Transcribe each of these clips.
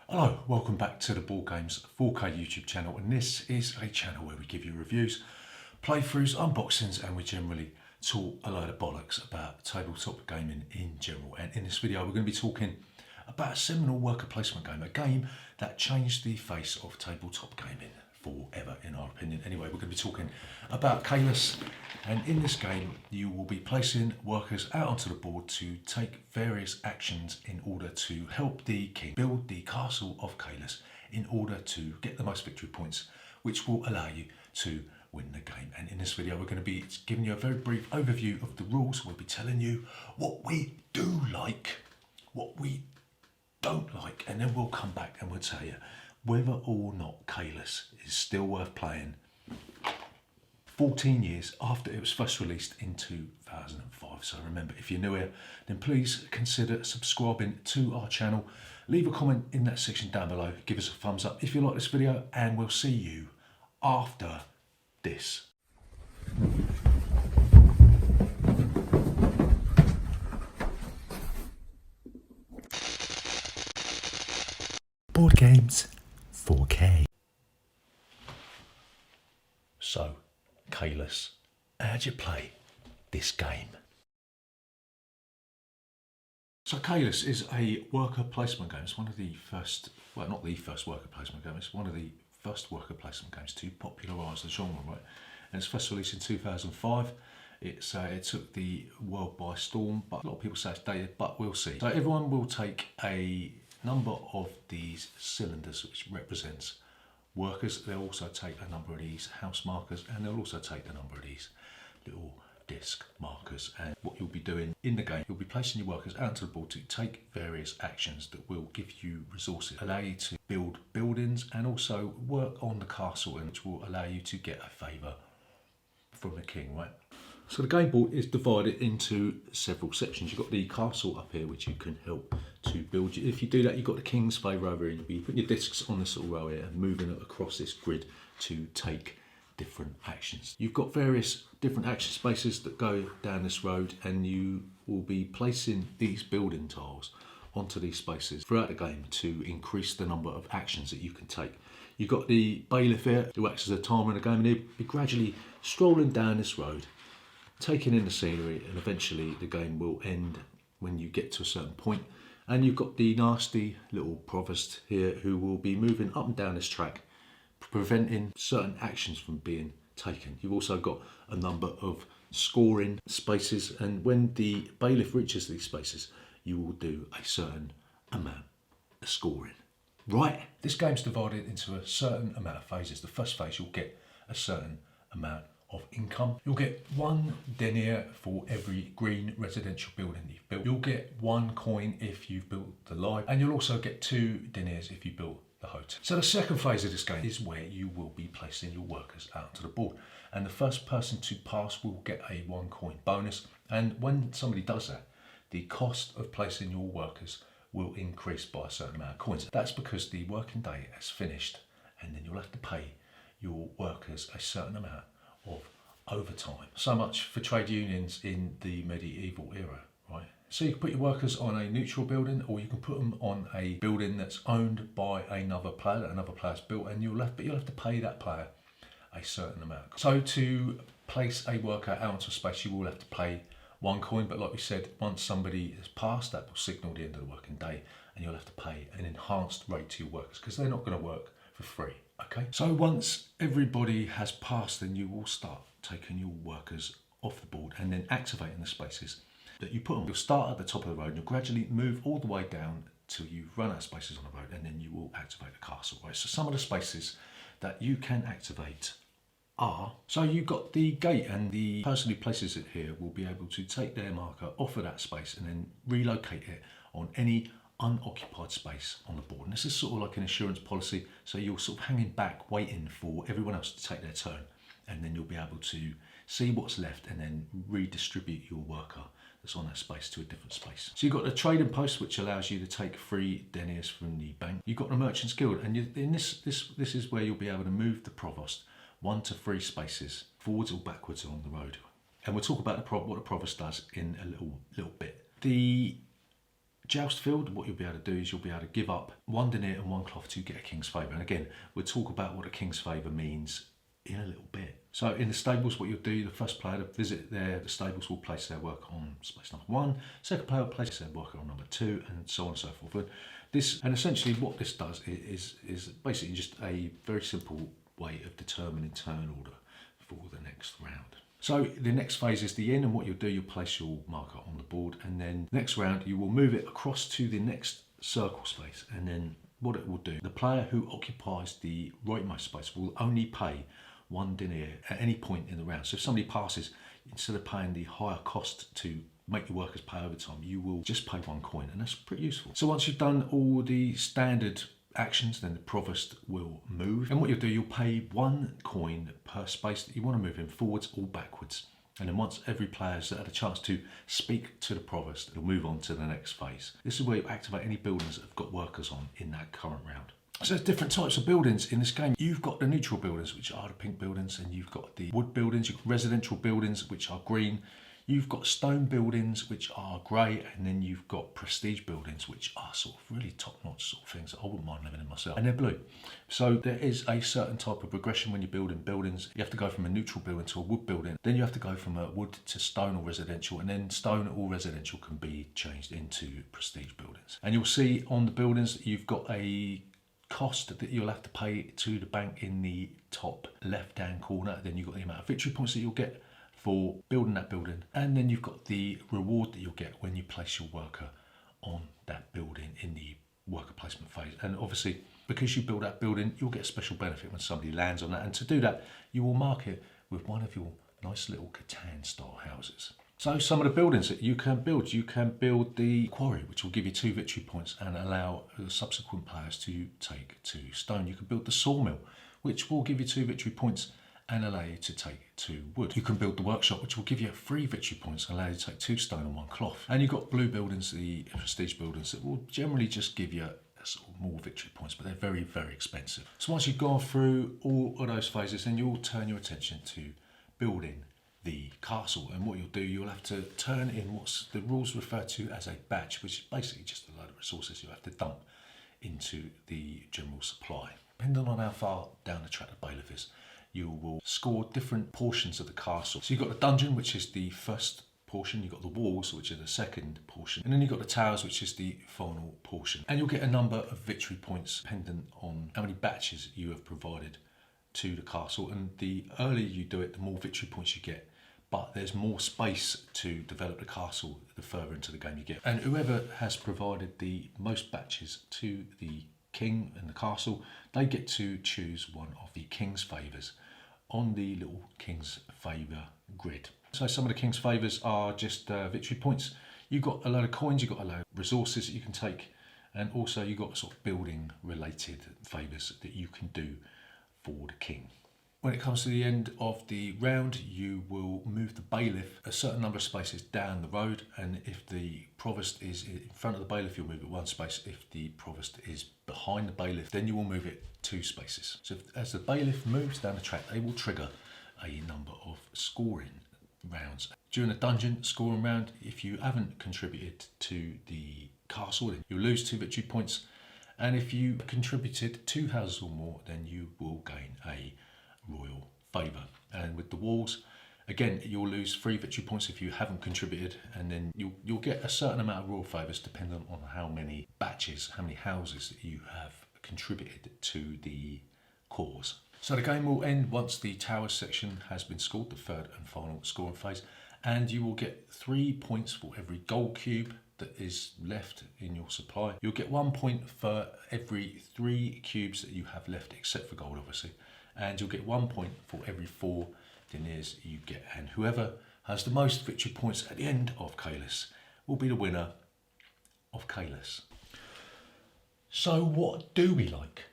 Hello, welcome back to the Board Games 4K YouTube channel, and this is a channel where we give you reviews, playthroughs, unboxings, and we generally talk a load of bollocks about tabletop gaming in general. And in this video we're going to be talking about a seminal worker placement game, a game that changed the face of tabletop gaming forever in our opinion. Anyway, we're going to be talking about Caylus, and in this game you will be placing workers out onto the board to take various actions in order to help the king build the castle of Caylus in order to get the most victory points, which will allow you to win the game. And in this video we're going to be giving you a very brief overview of the rules. We'll be telling you what we do like, what we don't like, and then we'll come back and we'll tell you whether or not Caylus is still worth playing 14 years after it was first released in 2005. So remember, if you're new here, then please consider subscribing to our channel. Leave a comment in that section down below. Give us a thumbs up if you like this video, and we'll see you after this. Board Games 4K. So, Caylus, how'd you play this game? So Caylus is a worker placement game. It's one of the first, well, not the first worker placement game, it's one of the first worker placement games to popularise the genre, right? And it's first released in 2005. It took the world by storm, but a lot of people say it's dated, but we'll see. So everyone will take a number of these cylinders, which represents workers. They'll also take a number of these house markers, and they'll also take a number of these little disc markers. And what you'll be doing in the game, you'll be placing your workers out onto the board to take various actions that will give you resources, allow you to build buildings, and also work on the castle, which will allow you to get a favour from the king, right? So the game board is divided into several sections. You've got the castle up here, which you can help to build. If you do that, you've got the king's favour over here. You'll be putting your discs on this little row here and moving it across this grid to take different actions. You've got various different action spaces that go down this road, and you will be placing these building tiles onto these spaces throughout the game to increase the number of actions that you can take. You've got the bailiff here who acts as a timer in the game, and he'll be gradually strolling down this road, taking in the scenery, and eventually the game will end when you get to a certain point. And you've got the nasty little provost here who will be moving up and down this track, preventing certain actions from being taken. You've also got a number of scoring spaces, and when the bailiff reaches these spaces, you will do a certain amount of scoring. Right, this game's divided into a certain amount of phases. The first phase, you'll get a certain amount of income. You'll get 1 denier for every green residential building you've built. You'll get 1 coin if you've built the library, and you'll also get 2 deniers if you built the hotel. So the second phase of this game is where you will be placing your workers out to the board, and the first person to pass will get a 1 coin bonus. And when somebody does that, the cost of placing your workers will increase by a certain amount of coins. That's because the working day has finished, and then you'll have to pay your workers a certain amount of overtime. So much for trade unions in the medieval era, right? So you can put your workers on a neutral building, or you can put them on a building that's owned by another player that another player's built, and you'll have to pay that player a certain amount. So to place a worker out onto a space, you will have to pay 1 coin, but like we said, once somebody has passed, that will signal the end of the working day, and you'll have to pay an enhanced rate to your workers because they're not going to work for free. Okay, so once everybody has passed, then you will start taking your workers off the board and then activating the spaces that you put them. You'll start at the top of the road, and you'll gradually move all the way down till you run out of spaces on the road, and then you will activate the castle, right? So some of the spaces that you can activate are, so you've got the gate, and the person who places it here will be able to take their marker off of that space and then relocate it on any unoccupied space on the board. And this is sort of like an insurance policy, so you're sort of hanging back waiting for everyone else to take their turn, and then you'll be able to see what's left and then redistribute your worker that's on that space to a different space. So you've got the trading post, which allows you to take 3 deniers from the bank. You've got the merchant's guild, and in this is where you'll be able to move the provost 1 to 3 spaces forwards or backwards along the road. And we'll talk about what the provost does in a little bit. The Joust field, what you'll be able to do is you'll be able to give up 1 denier and 1 cloth to get a king's favour. And again, we'll talk about what a king's favour means in a little bit. So in the stables, what you'll do, the first player to visit there, the stables will place their work on space number 1, second player will place their work on number 2, and so on and so forth. And essentially what this does is basically just a very simple way of determining turn order for the next round. So the next phase is the inn, and what you'll do, you'll place your marker on the board, and then next round you will move it across to the next circle space, and then what it will do, the player who occupies the rightmost space will only pay 1 denier at any point in the round. So if somebody passes, instead of paying the higher cost to make your workers pay overtime, you will just pay 1 coin, and that's pretty useful. So once you've done all the standard actions, then the provost will move, and what you'll do, you'll pay 1 coin per space that you want to move in, forwards or backwards. And then once every player has had a chance to speak to the provost, it'll move on to the next phase. This is where you activate any buildings that have got workers on in that current round. So there's different types of buildings in this game. You've got the neutral buildings, which are the pink buildings, and you've got the wood buildings, you've got residential buildings, which are green. You've got stone buildings, which are grey, and then you've got prestige buildings, which are sort of really top-notch sort of things that I wouldn't mind living in myself, and they're blue. So there is a certain type of progression when you're building buildings. You have to go from a neutral building to a wood building, then you have to go from a wood to stone or residential, and then stone or residential can be changed into prestige buildings. And you'll see on the buildings you've got a cost that you'll have to pay to the bank in the top left-hand corner. Then you've got the amount of victory points that you'll get for building that building, and then you've got the reward that you'll get when you place your worker on that building in the worker placement phase. And obviously, because you build that building, you'll get a special benefit when somebody lands on that, and to do that you will mark it with one of your nice little Catan style houses. So some of the buildings that you can build the quarry, which will give you 2 victory points and allow the subsequent players to take 2 stone. You can build the sawmill, which will give you 2 victory points and allow you to take 2 wood. You can build the workshop, which will give you 3 victory points and allow you to take 2 stone and 1 cloth. And you've got blue buildings, the prestige buildings, that will generally just give you sort of more victory points, but they're very, very expensive. So once you've gone through all of those phases, then you'll turn your attention to building the castle. And what you'll do, you'll have to turn in what's the rules refer to as a batch, which is basically just a load of resources you have to dump into the general supply. Depending on how far down the track the bailiff is, you will score different portions of the castle. So you've got the dungeon, which is the first portion, you've got the walls, which are the second portion, and then you've got the towers, which is the final portion. And you'll get a number of victory points dependent on how many batches you have provided to the castle, and the earlier you do it, the more victory points you get, but there's more space to develop the castle the further into the game you get. And whoever has provided the most batches to the king and the castle, they get to choose one of the king's favours on the little king's favour grid. So some of the king's favours are just victory points. You've got a load of coins, you've got a load of resources that you can take, and also you've got sort of building related favours that you can do for the king. When it comes to the end of the round, you will move the bailiff a certain number of spaces down the road, and if the provost is in front of the bailiff, you'll move it 1 space. If the provost is behind the bailiff, then you will move it 2 spaces. So as the bailiff moves down the track, they will trigger a number of scoring rounds. During the dungeon scoring round, if you haven't contributed to the castle, then you'll lose 2 victory points, and if you contributed 2 houses or more, then you will gain a royal favour. And with the walls, again, you'll lose 3 victory points if you haven't contributed, and then you'll get a certain amount of royal favours depending on how many batches, how many houses that you have contributed to the cause. So the game will end once the towers section has been scored, the third and final scoring phase, and you will get 3 points for every gold cube that is left in your supply. You'll get 1 point for every 3 cubes that you have left, except for gold obviously, and you'll get 1 point for every 4 deniers you get, and whoever has the most victory points at the end of Caylus will be the winner of Caylus. So what do we like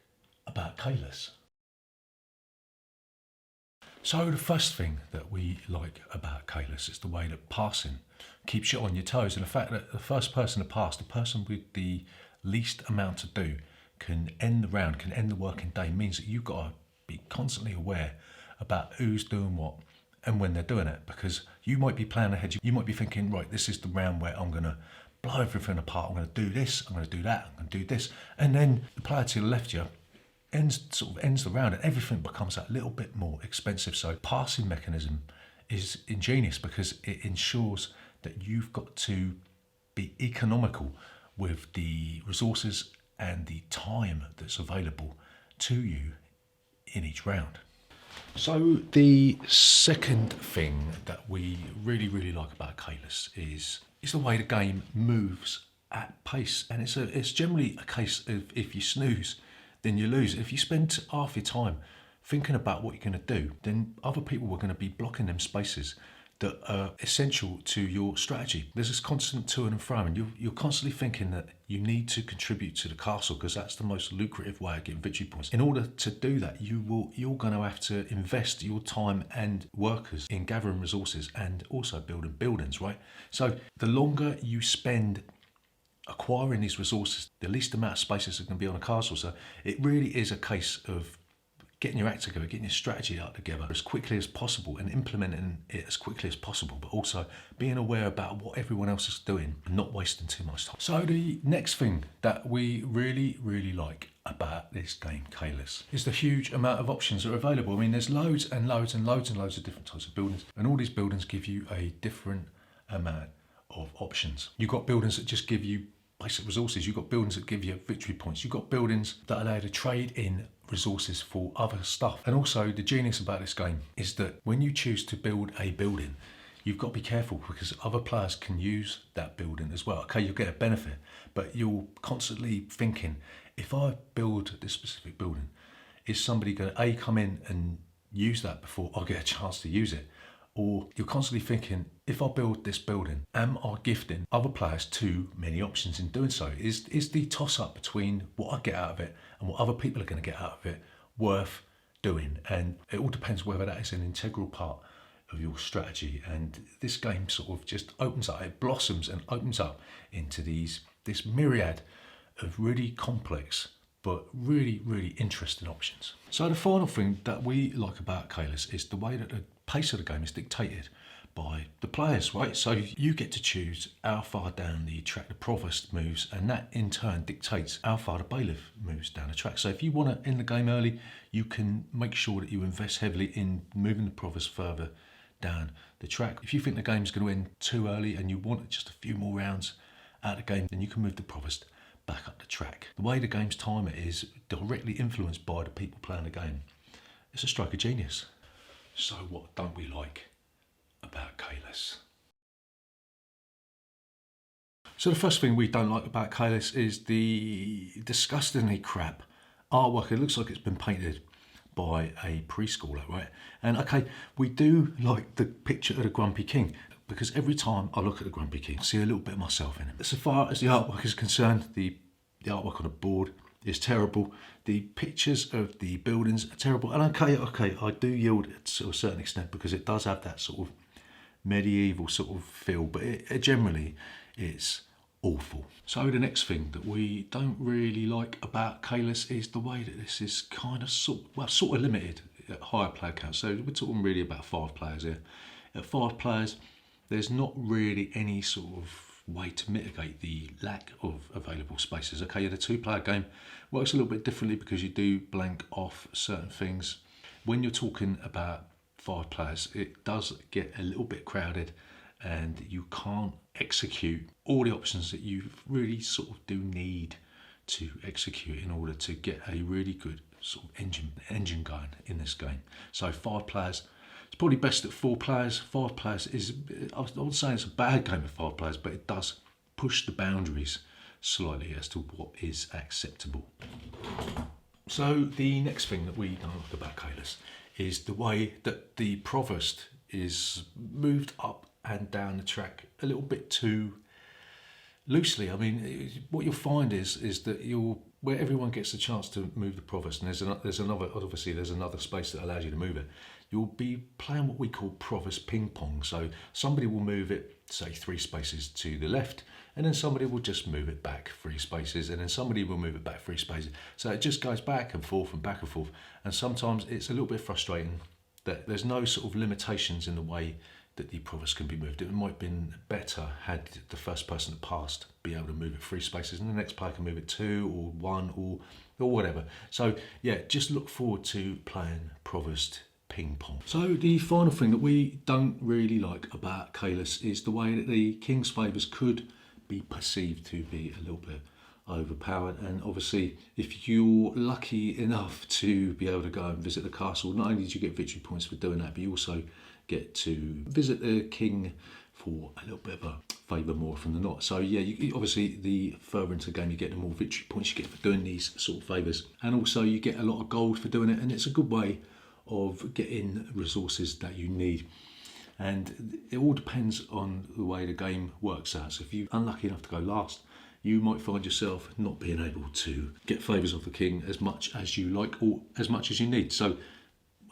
about Caylus? So the first thing that we like about Caylus is the way that passing keeps you on your toes, and the fact that the first person to pass, the person with the least amount to do, can end the round, can end the working day, means that you've got to be constantly aware about who's doing what and when they're doing it, because you might be planning ahead, you might be thinking, right, this is the round where I'm going to blow everything apart. I'm going to do this, I'm going to do that, I'm going to do this. And then the player to the left you ends the round and everything becomes that little bit more expensive. So passing mechanism is ingenious because it ensures that you've got to be economical with the resources and the time that's available to you in each round. So the second thing that we really like about Caylus is the way the game moves at pace, and it's generally a case of if you snooze, then you lose. If you spend half your time thinking about what you're going to do, then other people are going to be blocking them spaces that are essential to your strategy. There's this constant to and fro, and you're constantly thinking that you need to contribute to the castle because that's the most lucrative way of getting victory points. In order to do that, you're going to have to invest your time and workers in gathering resources and also building buildings, right? So the longer you spend acquiring these resources, the least amount of spaces are going to be on a castle. So it really is a case of getting your act together, getting your strategy out together as quickly as possible and implementing it as quickly as possible, but also being aware about what everyone else is doing and not wasting too much time. So the next thing that we really like about this game, Caylus, is the huge amount of options that are available. I mean, there's loads and loads of different types of buildings, and all these buildings give you a different amount of options. You've got buildings that just give you basic resources. You've got buildings that give you victory points. You've got buildings that allow you to trade in resources for other stuff. And also the genius about this game is that when you choose to build a building, you've got to be careful because other players can use that building as well. Okay, you'll get a benefit, but you're constantly thinking, if I build this specific building, is somebody going to come in and use that before I get a chance to use it? Or you're constantly thinking, if I build this building, am I gifting other players too many options in doing so? Is the toss-up between what I get out of it and what other people are going to get out of it worth doing? And it all depends whether that is an integral part of your strategy. And this game sort of just opens up, it blossoms and opens up into this myriad of really complex but really interesting options. So the final thing that we like about Caylus is the way that the pace of the game is dictated by the players, right? So you get to choose how far down the track the provost moves, and that in turn dictates how far the bailiff moves down the track. So if you want to end the game early, you can make sure that you invest heavily in moving the provost further down the track. If you think the game's going to end too early and you want just a few more rounds out of the game, then you can move the provost back up the track. The way the game's timer is directly influenced by the people playing the game. It's a stroke of genius. So what don't we like about Caylus? So the first thing we don't like about Caylus is the disgustingly crap artwork. It looks like it's been painted by a preschooler, right? And okay, we do like the picture of the Grumpy King, because every time I look at the Grumpy King, I see a little bit of myself in it. So far as the artwork is concerned, the artwork on the board is terrible. The pictures of the buildings are terrible. And okay, I do yield to a certain extent because it does have that sort of medieval sort of feel, but it generally is awful. So the next thing that we don't really like about Caylus is the way that this is kind of sort of limited at higher player count. So we're talking really about 5 players here. At 5 players, there's not really any sort of way to mitigate the lack of available spaces. Okay, the 2-player game works a little bit differently because you do blank off certain things. When you're talking about 5 players, it does get a little bit crowded and you can't execute all the options that you really sort of do need to execute in order to get a really good sort of engine going in this game. So 5 players, it's probably best at 4 players. 5 players is, I would say it's a bad game of 5 players, but it does push the boundaries slightly as to what is acceptable. So the next thing that we don't like about Caylus is the way that the provost is moved up and down the track a little bit too loosely. I mean, what you'll find is that where everyone gets a chance to move the provost, and there's another space that allows you to move it, you'll be playing what we call provost ping pong. So somebody will move it, say 3 spaces to the left, and then somebody will just move it back 3 spaces, and then somebody will move it back 3 spaces. So it just goes back and forth and back and forth. And sometimes it's a little bit frustrating that there's no sort of limitations in the way that the provost can be moved. It might have been better had the first person that passed be able to move it 3 spaces and the next player can move it 2 or 1 or whatever. So yeah, just look forward to playing provost ping pong. So the final thing that we don't really like about Caylus is the way that the king's favours could be perceived to be a little bit overpowered. And obviously if you're lucky enough to be able to go and visit the castle, not only do you get victory points for doing that, but you also get to visit the king for a little bit of a favour more often than not. So yeah, obviously the further into the game you get, the more victory points you get for doing these sort of favours, and also you get a lot of gold for doing it, and it's a good way of getting resources that you need. And it all depends on the way the game works out. So if you're unlucky enough to go last, you might find yourself not being able to get favours of the king as much as you like or as much as you need. So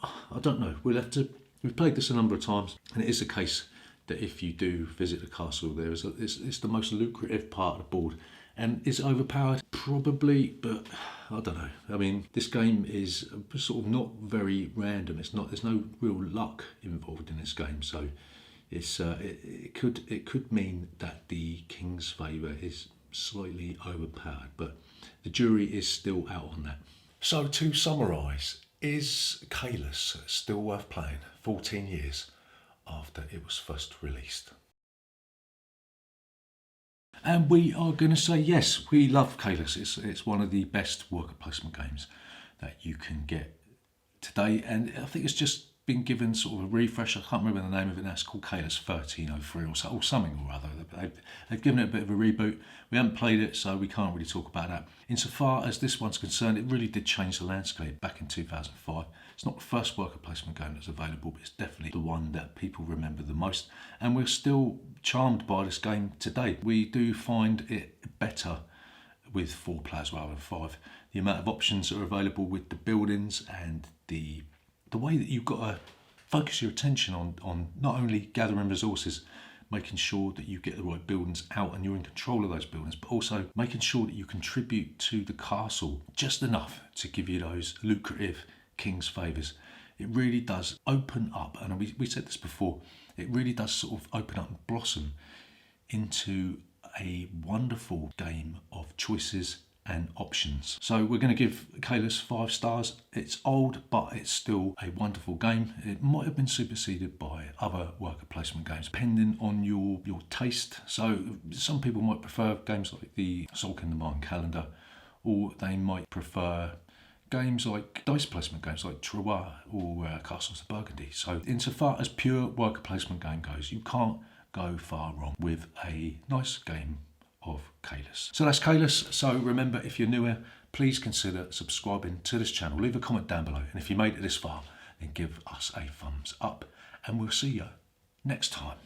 I don't know, we've played this a number of times, and it is the case that if you do visit the castle, it's the most lucrative part of the board. And is it overpowered? Probably, but I don't know. I mean, this game is sort of not very random. There's no real luck involved in this game, so it could mean that the king's favour is slightly overpowered, but the jury is still out on that. So to summarise, is Caylus still worth playing 14 years after it was first released? And we are going to say yes, we love Caylus. It's one of the best worker placement games that you can get today, and I think it's just been given sort of a refresh. I can't remember the name of it now. It's called Caylus 1303 or something or other. They've given it a bit of a reboot. We haven't played it, so we can't really talk about that. Insofar as this one's concerned, it really did change the landscape back in 2005. It's not the first worker placement game that's available, but it's definitely the one that people remember the most. And we're still charmed by this game today. We do find it better with 4 players rather than 5. The amount of options that are available with the buildings and the way that you've got to focus your attention on not only gathering resources, making sure that you get the right buildings out and you're in control of those buildings, but also making sure that you contribute to the castle just enough to give you those lucrative king's favours. It really does open up, and we said this before, it really does sort of open up and blossom into a wonderful game of choices and options. So we're going to give Caylus 5 stars. It's old, but it's still a wonderful game. It might have been superseded by other worker placement games, depending on your taste. So some people might prefer games like the Sulk in the Mine Calendar, or they might prefer games like dice placement games like Troyes or Castles of Burgundy. So insofar as pure worker placement game goes, you can't go far wrong with a nice game of Caylus. So that's Caylus. So remember, if you're new here, please consider subscribing to this channel. Leave a comment down below, and if you made it this far, then give us a thumbs up, and we'll see you next time.